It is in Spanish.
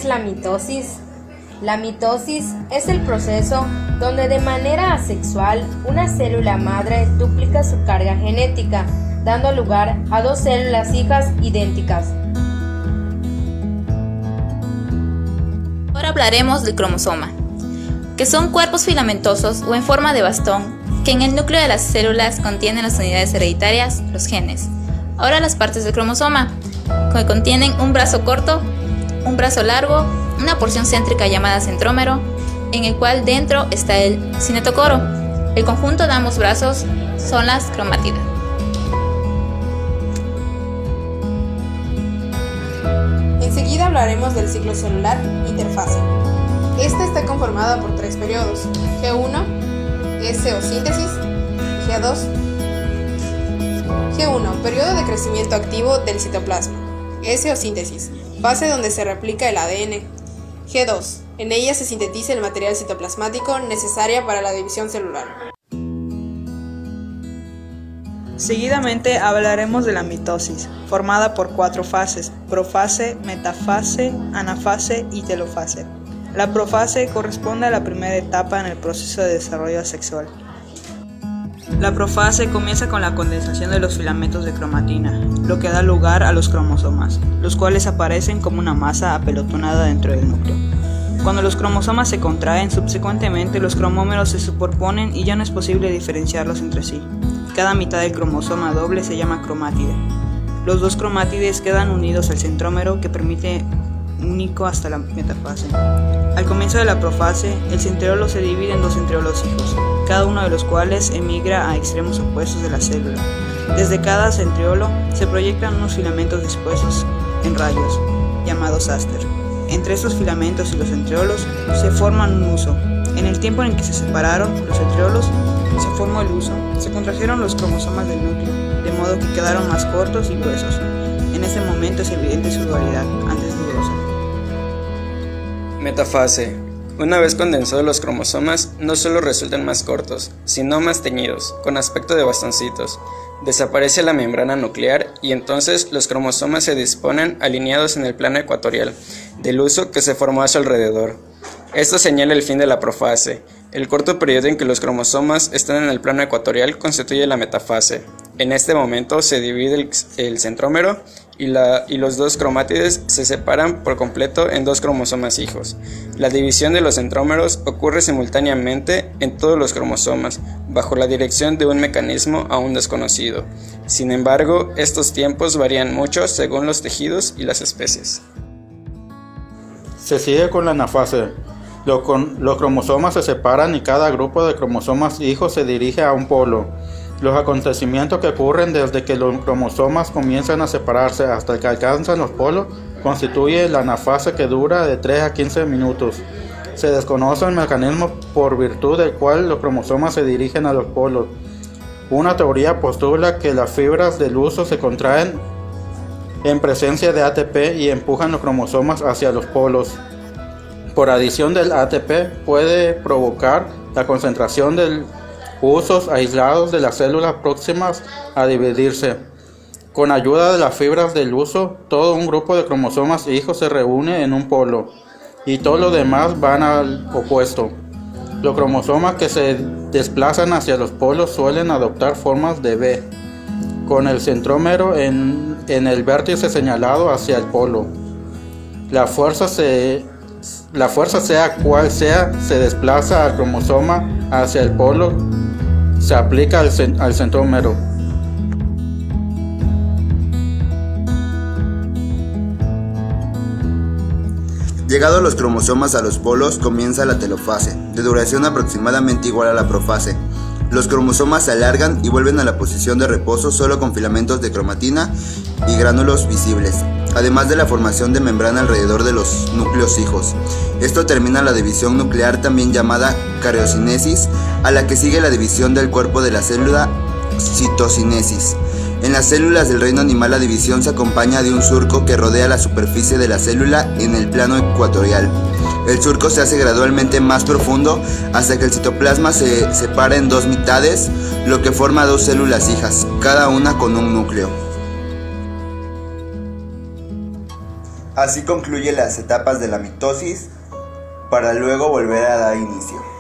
es la mitosis? La mitosis es el proceso donde de manera asexual una célula madre duplica su carga genética, dando lugar a dos células hijas idénticas. Ahora hablaremos del cromosoma, que son cuerpos filamentosos o en forma de bastón que en el núcleo de las células contienen las unidades hereditarias, los genes. Ahora las partes del cromosoma, que contienen un brazo corto, un brazo largo, una porción céntrica llamada centrómero, en el cual dentro está el cinetocoro. El conjunto de ambos brazos son las cromátidas. Enseguida hablaremos del ciclo celular interfase. Esta está conformada por tres periodos: G1, S o síntesis, y G2. G1, periodo de crecimiento activo del citoplasma. S o síntesis, fase donde se replica el ADN. G2, en ella se sintetiza el material citoplasmático necesario para la división celular. Seguidamente hablaremos de la mitosis, formada por 4 fases: profase, metafase, anafase y telofase. La profase corresponde a la primera etapa en el proceso de desarrollo sexual. La profase comienza con la condensación de los filamentos de cromatina, lo que da lugar a los cromosomas, los cuales aparecen como una masa apelotonada dentro del núcleo. Cuando los cromosomas se contraen, subsecuentemente los cromómeros se superponen y ya no es posible diferenciarlos entre sí. Cada mitad del cromosoma doble se llama cromátide. Los dos cromátides quedan unidos al centrómero, que permite único hasta la metafase. Al comienzo de la profase, el centriolo se divide en dos centriolos hijos, cada uno de los cuales emigra a extremos opuestos de la célula. Desde cada centriolo se proyectan unos filamentos dispuestos en rayos, llamados áster. Entre estos filamentos y los centriolos se forman un huso. En el tiempo en que se separaron los centriolos, se formó el huso, se contrajeron los cromosomas del núcleo, de modo que quedaron más cortos y gruesos. En este momento es evidente su dualidad, antes dudosa. Metafase. Una vez condensados los cromosomas, no solo resultan más cortos, sino más teñidos, con aspecto de bastoncitos. Desaparece la membrana nuclear y entonces los cromosomas se disponen alineados en el plano ecuatorial del huso que se formó a su alrededor. Esto señala el fin de la profase. El corto periodo en que los cromosomas están en el plano ecuatorial constituye la metafase. En este momento se divide el centrómero y los dos cromátides se separan por completo en dos cromosomas hijos. La división de los centrómeros ocurre simultáneamente en todos los cromosomas, bajo la dirección de un mecanismo aún desconocido. Sin embargo, estos tiempos varían mucho según los tejidos y las especies. Se sigue con la anafase. Los cromosomas se separan y cada grupo de cromosomas hijos se dirige a un polo. Los acontecimientos que ocurren desde que los cromosomas comienzan a separarse hasta que alcanzan los polos constituye la anafase, que dura de 3 a 15 minutos. Se desconoce el mecanismo por virtud del cual los cromosomas se dirigen a los polos. Una teoría postula que las fibras del huso se contraen en presencia de ATP y empujan los cromosomas hacia los polos. Por adición del ATP puede provocar la concentración de husos aislados de las células próximas a dividirse. Con ayuda de las fibras del huso, todo un grupo de cromosomas hijos se reúne en un polo y todos los demás van al opuesto. Los cromosomas que se desplazan hacia los polos suelen adoptar formas de V, con el centrómero en el vértice señalado hacia el polo. La fuerza sea cual sea, se desplaza al cromosoma hacia el polo, se aplica al centrómero. Llegados los cromosomas a los polos, comienza la telofase, de duración aproximadamente igual a la profase. Los cromosomas se alargan y vuelven a la posición de reposo solo con filamentos de cromatina y gránulos visibles, además de la formación de membrana alrededor de los núcleos hijos. Esto termina la división nuclear, también llamada cariocinesis, a la que sigue la división del cuerpo de la célula, citocinesis. En las células del reino animal, la división se acompaña de un surco que rodea la superficie de la célula en el plano ecuatorial. El surco se hace gradualmente más profundo hasta que el citoplasma se separa en dos mitades, lo que forma dos células hijas, cada una con un núcleo. Así concluye las etapas de la mitosis para luego volver a dar inicio.